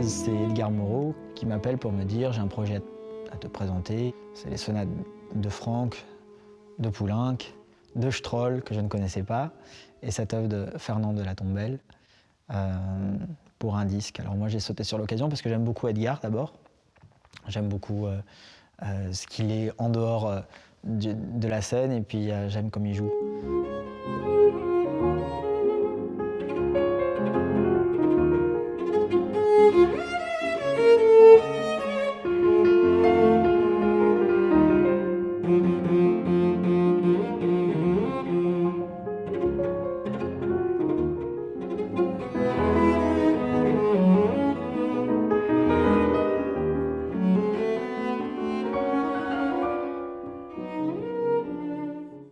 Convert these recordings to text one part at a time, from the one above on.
base, c'est Edgar Moreau qui m'appelle pour me dire « j'ai un projet à te présenter ». C'est les sonates de Franck, de Poulenc, de Stroll, que je ne connaissais pas, et cette œuvre de Fernand de la Tombelle pour un disque. Alors moi j'ai sauté sur l'occasion parce que j'aime beaucoup Edgar d'abord. J'aime beaucoup ce qu'il est en dehors de la scène, et puis j'aime comme il joue.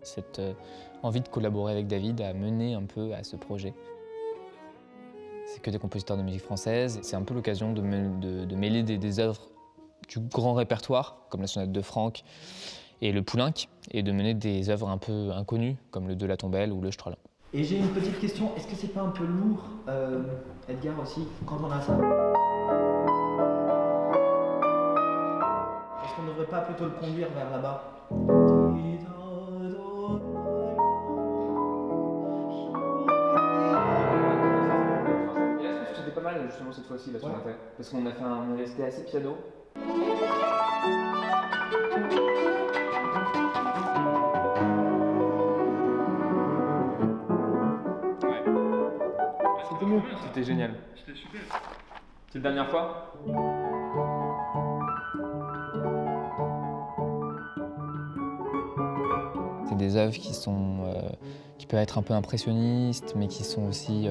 Cette envie de collaborer avec David a mené un peu à ce projet. C'est que des compositeurs de musique française. C'est un peu l'occasion de mêler des œuvres du grand répertoire, comme la sonate de Franck et le Poulenc, et de mener des œuvres un peu inconnues, comme le de la Tombelle ou le Stroll. Et j'ai une petite question, est-ce que c'est pas un peu lourd, Edgar aussi, quand on a ça? Est-ce qu'on ne devrait pas plutôt le conduire vers là-bas? C'était pas mal justement cette fois-ci là, parce qu'on est resté assez piano. C'était mieux. C'était génial. C'était super. C'est la dernière fois? C'est des œuvres qui peuvent être un peu impressionnistes, mais qui sont aussi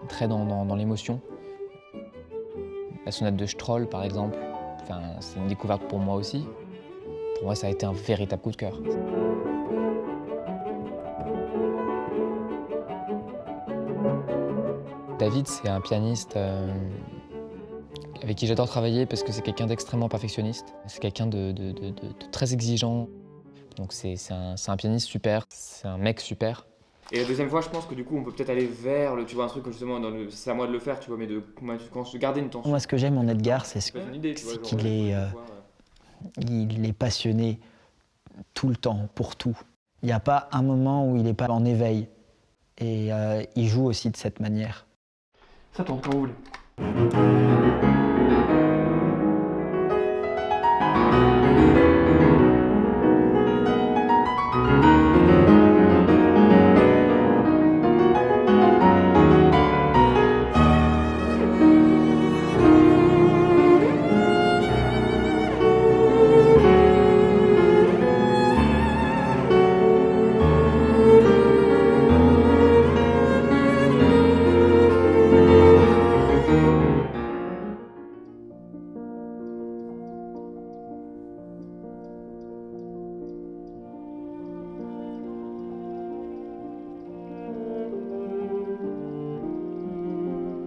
très dans l'émotion. La sonate de Stroll, par exemple, c'est une découverte pour moi aussi. Pour moi, ça a été un véritable coup de cœur. David, c'est un pianiste avec qui j'adore travailler parce que c'est quelqu'un d'extrêmement perfectionniste. C'est quelqu'un de très exigeant. Donc c'est un pianiste super, c'est un mec super. Et la deuxième fois, je pense que du coup, on peut peut-être aller vers tu vois, un truc justement, c'est à moi de le faire, tu vois, mais de garder une tension. Moi, ce que j'aime en Edgar, c'est qu'il est passionné tout le temps, pour tout. Il n'y a pas un moment où il n'est pas en éveil. Et il joue aussi de cette manière. Ça tombe quand vous voulez.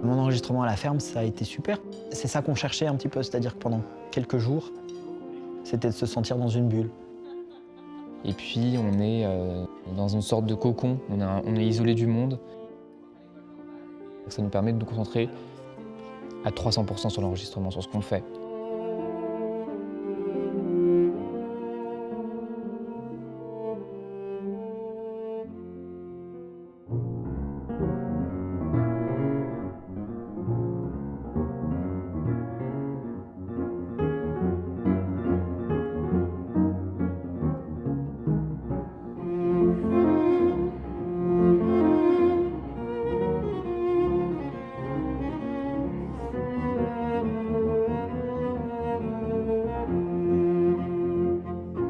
Mon enregistrement à la ferme, ça a été super. C'est ça qu'on cherchait un petit peu, c'est-à-dire que pendant quelques jours, c'était de se sentir dans une bulle. Et puis on est dans une sorte de cocon, on est isolé du monde. Ça nous permet de nous concentrer à 300% sur l'enregistrement, sur ce qu'on fait.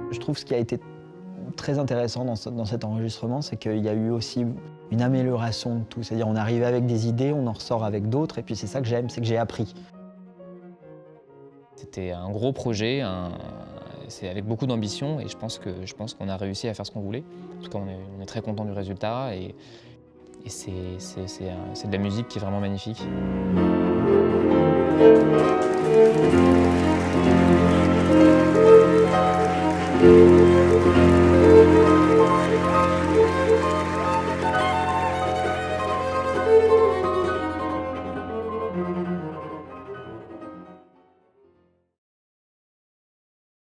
Je trouve ce qui a été très intéressant dans cet enregistrement, c'est qu'il y a eu aussi une amélioration de tout. C'est-à-dire on est arrivé avec des idées, on en ressort avec d'autres, et puis c'est ça que j'aime, c'est que j'ai appris. C'était un gros projet, c'est avec beaucoup d'ambition, et je pense qu'on a réussi à faire ce qu'on voulait. En tout cas, on est très content du résultat, et c'est de la musique qui est vraiment magnifique. Thank you.